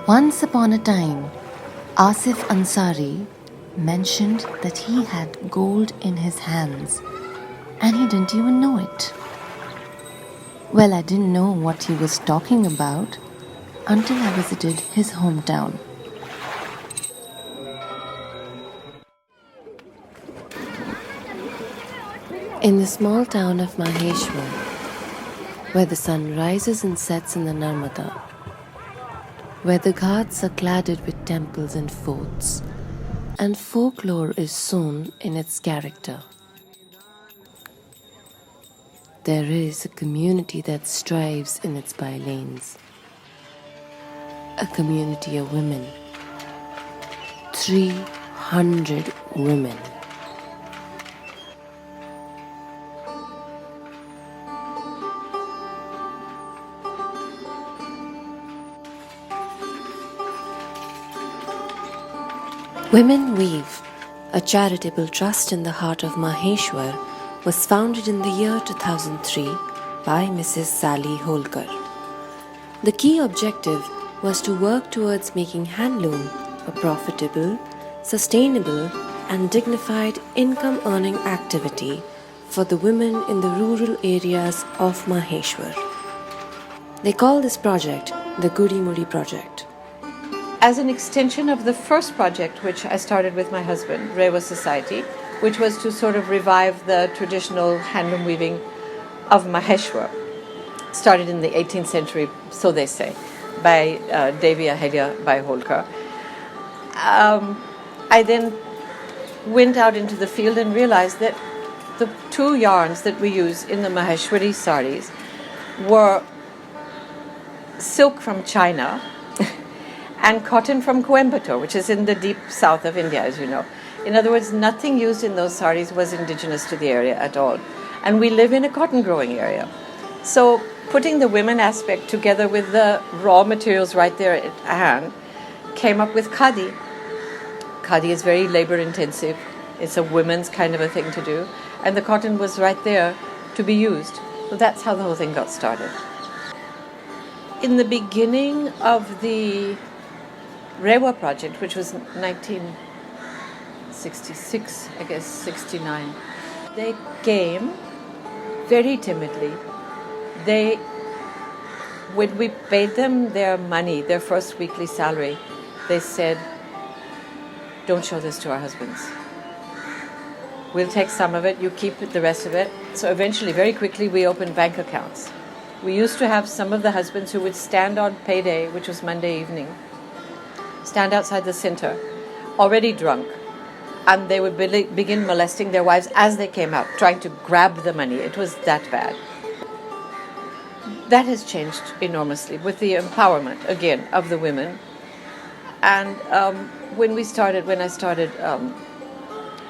Once upon a time, Asif Ansari mentioned that he had gold in his hands and he didn't even know it. Well, I didn't know what he was talking about until I visited his hometown. In the small town of Maheshwar, where the sun rises and sets in the Narmada, where the ghats are cladded with temples and forts, and folklore is sown in its character. There is a community that strives in its bylanes. A community of women. 300 women. WomenWeave, a charitable trust in the heart of Maheshwar, was founded in the year 2003 by Mrs. Sally Holkar. The key objective was to work towards making handloom a profitable, sustainable, and dignified income-earning activity for the women in the rural areas of Maheshwar. They call this project the Gudi Mudi Project. As an extension of the first project, which I started with my husband, Rewa Society, which was to sort of revive the traditional handloom weaving of Maheshwar, started in the 18th century, so they say, by Devi Ahilya by Holkar. I then went out into the field and realized that the two yarns that we use in the Maheshwari saris were silk from China and cotton from Coimbatore, which is in the deep south of India, as you know. In other words, nothing used in those saris was indigenous to the area at all. And we live in a cotton growing area. So putting the women aspect together with the raw materials right there at hand came up with khadi. Khadi is very labor intensive. It's a women's kind of a thing to do. And the cotton was right there to be used. So that's how the whole thing got started. In the beginning of the Rewa project, which was 1966, I guess, 69, they came very timidly. When we paid them their money, their first weekly salary, they said, don't show this to our husbands. We'll take some of it, you keep the rest of it. So eventually, very quickly, we opened bank accounts. We used to have some of the husbands who would stand on payday, which was Monday evening, stand outside the center, already drunk, and they would begin molesting their wives as they came out, trying to grab the money. It was that bad. That has changed enormously with the empowerment, again, of the women. And when I started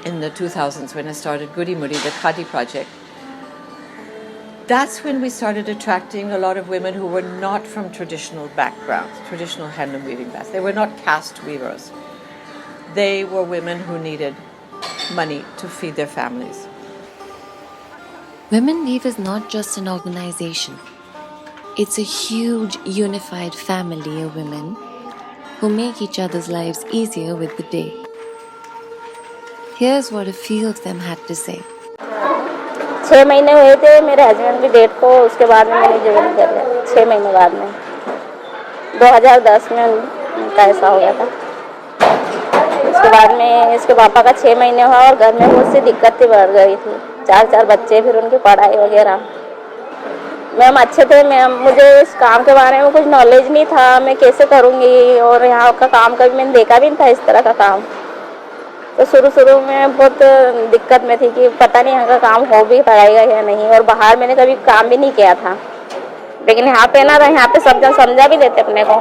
in the 2000s, when I started Gudi Mudi, the Khadi Project, that's when we started attracting a lot of women who were not from traditional backgrounds, traditional handloom weaving backgrounds. They were not caste weavers. They were women who needed money to feed their families. WomenWeave is not just an organization. It's a huge unified family of women who make each other's lives easier with the day. Here's what a few of them had to say. 6 महीने हुए थे मेरे husband की date को, उसके बाद में मैंने ज्वाइन कर लिया। 6 महीने बाद में 2010 में उनका ऐसा हो गया था। उसके बाद में इसके पापा का 6 महीने हुआ और घर में बहुत सी दिक्कतें बढ़ गई थी। 4 बच्चे, फिर उनकी पढ़ाई वगैरह। मैम अच्छे थे, मैम मुझे इस काम के बारे में कुछ नॉलेज नहीं था, मैं कैसे करूँगी, और यहाँ का काम कभी मैंने देखा भी नहीं था इस तरह का काम। तो शुरू में बहुत दिक्कत में थी कि पता नहीं यहाँ का काम हो भी पाएगा या नहीं, और बाहर मैंने कभी काम भी नहीं किया था। लेकिन यहाँ पे ना, यहाँ पे सब जन समझा भी देते अपने को।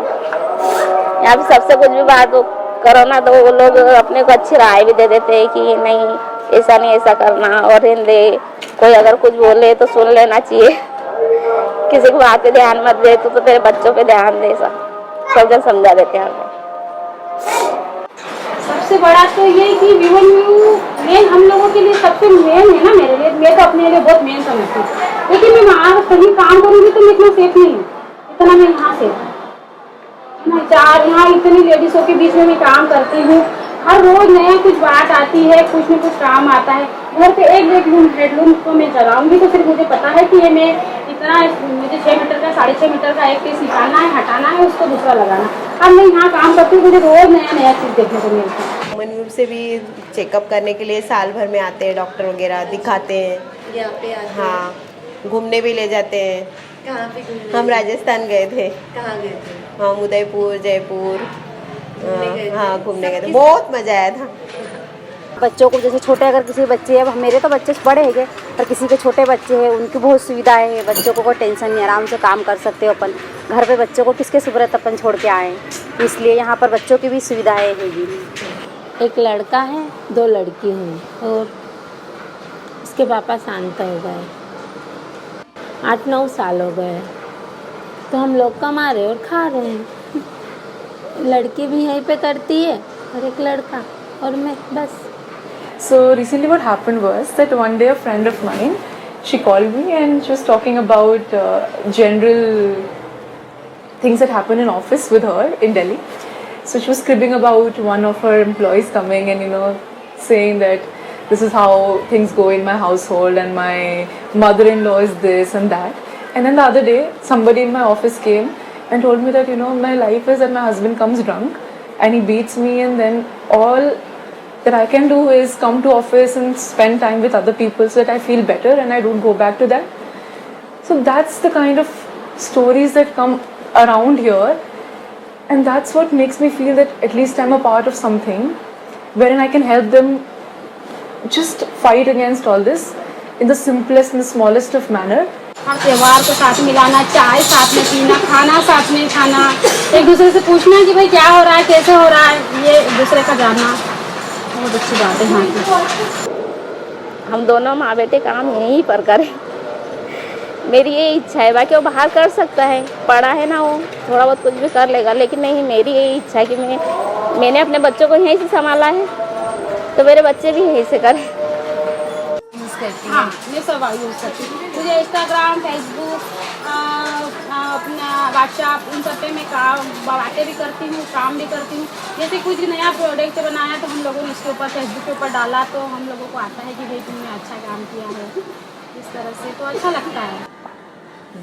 यहाँ पे सबसे कुछ भी बात करो ना तो वो लोग अपने को अच्छी राय भी दे देते हैं कि नहीं ऐसा नहीं ऐसा करना, और हिंदी कोई अगर कुछ बोले तो सुन लेना चाहिए, किसी की बात पे ध्यान मत दे, तो तेरे बच्चों पे ध्यान दे। सब जन समझा देते हैं। सबसे बड़ा तो ये कि WomenWeave मेन हम लोगों के लिए सबसे मेन है ना, मेरे लिए, मैं तो अपने लिए बहुत मेन समझती हूँ। लेकिन मैं वहाँ कहीं काम करूँगी तो मैं इतना सेफ नहीं हूँ, इतना मैं यहाँ सेफ हूँ। मैं चार यहाँ इतनी लेडीजों के बीच में मैं काम करती हूँ। हर रोज नया कुछ बात आती है, कुछ न कुछ काम आता है। घर पे एक हेडलूम को मैं चलाऊंगी तो फिर मुझे पता है कि ये मैं इतना मुझे 6 मीटर का 6.5 मीटर का एक पीस निकालना है, हटाना है, उसको दूसरा लगाना। अब मैं यहाँ काम करती हूँ, मुझे रोज नया नया चीज़ देखने को मिलता है। WomenWeave से भी चेकअप करने के लिए साल भर में आते हैं डॉक्टर वगैरह, दिखाते हैं। यहाँ पे आते हैं। हाँ, घूमने भी ले जाते हैं। कहाँ पे घूमने? हम राजस्थान गए थे। कहाँ गए थे? हम उदयपुर, जयपुर हाँ घूमने गए थे, सब बहुत मजा आया था। बच्चों को जैसे छोटे अगर किसी बच्चे अब मेरे तो बच्चे बड़े हैं पर किसी के छोटे बच्चे हैं उनकी बहुत सुविधाएं है। बच्चों को कोई टेंशन नहीं, आराम से काम कर सकते हो अपन। घर पे बच्चों को किसके सूरत अपन छोड़ के आए, इसलिए यहाँ पर बच्चों की भी सुविधाएं हैगी। एक लड़का है, 2 लड़की हैं और उसके पापा शांत हो गए। 8-9 साल हो गए तो हम लोग कमा रहे और खा रहे हैं। लड़की भी यहीं पे करती है और एक लड़का और मैं बस। So recently what happened was that one day a friend of mine, she called me and she was talking about general things that happen in office with her in Delhi. So she was cribbing about one of her employees coming and saying that this is how things go in my household and my mother-in-law is this and that. And then the other day somebody in my office came and told me that my life is that my husband comes drunk and he beats me, and then all that I can do is come to office and spend time with other people so that I feel better and I don't go back to that. So that's the kind of stories that come around here, and that's what makes me feel that at least I'm a part of something wherein I can help them just fight against all this in the simplest and the smallest of manner. हर त्योहार को साथ मिलाना, चाय साथ में पीना, खाना साथ में खाना, एक दूसरे से पूछना कि भाई क्या हो रहा है, कैसे हो रहा है, ये एक दूसरे का जानना बहुत अच्छी बात है यहाँ की। हम दोनों माँ बेटे काम यहीं पर करें, मेरी ये इच्छा है। बाकी वो बाहर कर सकता है, पढ़ा है ना, वो थोड़ा बहुत कुछ भी कर लेगा, लेकिन नहीं, मेरी यही इच्छा है कि मैंने अपने बच्चों को यहीं से संभाला है तो मेरे बच्चे भी यहीं से करें। हाँ, मैं सब यूज़ करती हूँ। मुझे इंस्टाग्राम, फेसबुक, अपना व्हाट्सएप, इन सब पे मैं बातें भी करती हूँ, काम भी करती हूँ। जैसे कुछ नया प्रोडक्ट बनाया तो हम लोगों ने उसके ऊपर फेसबुक के ऊपर डाला तो हम लोगों को आता है कि भाई तुमने अच्छा काम किया है, इस तरह से तो अच्छा लगता है।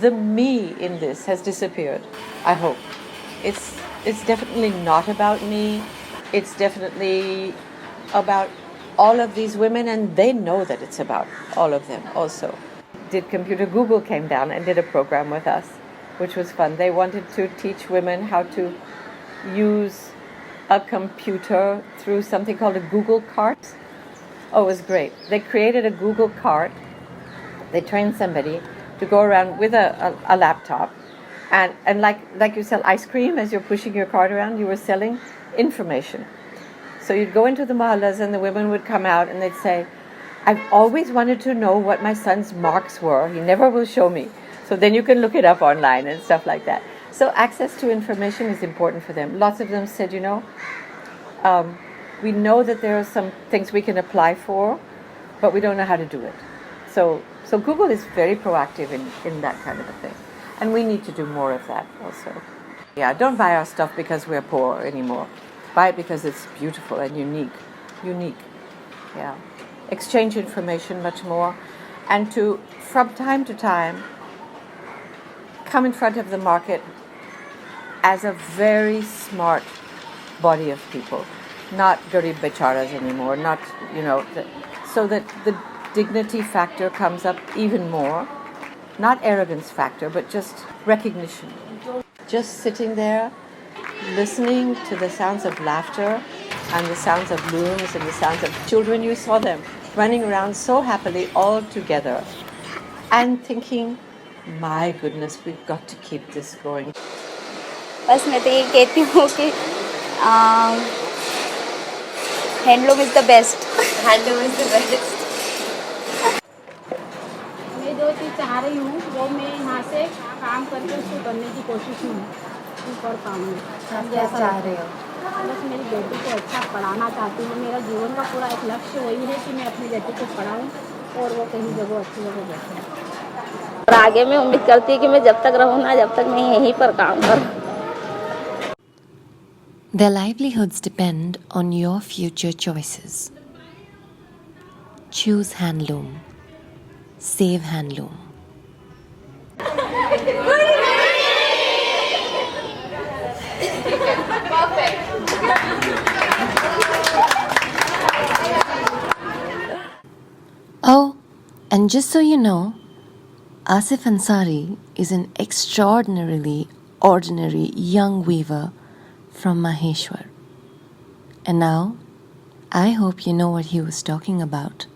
The me in this has disappeared, I hope. It's definitely not about me. It's definitely about all of these women, and they know that it's about all of them also. Did Computer Google came down and did a program with us, which was fun. They wanted to teach women how to use a computer through something called a Google cart. Oh, it was great. They created a Google cart. They trained somebody to go around with a laptop, and like you sell ice cream as you're pushing your cart around, you were selling information. So you'd go into the mahallas and the women would come out and they'd say, I've always wanted to know what my son's marks were. He never will show me. So then you can look it up online and stuff like that. So access to information is important for them. Lots of them said, we know that there are some things we can apply for, but we don't know how to do it. So Google is very proactive in that kind of a thing. And we need to do more of that also. Yeah, don't buy our stuff because we're poor anymore. Buy it because it's beautiful and unique. Unique. Yeah. Exchange information much more. And to, from time to time, come in front of the market as a very smart body of people. Not garib becharas anymore. Not, so that the dignity factor comes up even more. Not arrogance factor, but just recognition. Just sitting there, listening to the sounds of laughter and the sounds of looms and the sounds of children. You saw them running around so happily all together and thinking, my goodness, we've got to keep this going. बस मैं तो ये कहती हूँ कि handloom is the best. Handloom is the best. मैं जो चीज़ चाह रही हूँ वो मैं यहाँ से काम करके उसको करने की कोशिश में कर पाऊँगी। क्या चाह रहे हो? बस मेरी बेटी को अच्छा पढ़ाना चाहती हूँ। मेरा जीवन का पूरा एक लक्ष्य वही है कि मैं अपनी बेटी को पढ़ाऊँ और वो कहीं जगह अच्छी जगह बैठे। और आगे मैं उम्मीद करती हूँ कि मैं जब तक रहूँ ना, जब तक मैं यहीं पर काम करूँ। Their livelihoods depend on your future choices. Choose handloom. Save handloom. Oh, and just so you know, Asif Ansari is an extraordinarily ordinary young weaver from Maheshwar. And now, I hope you know what he was talking about.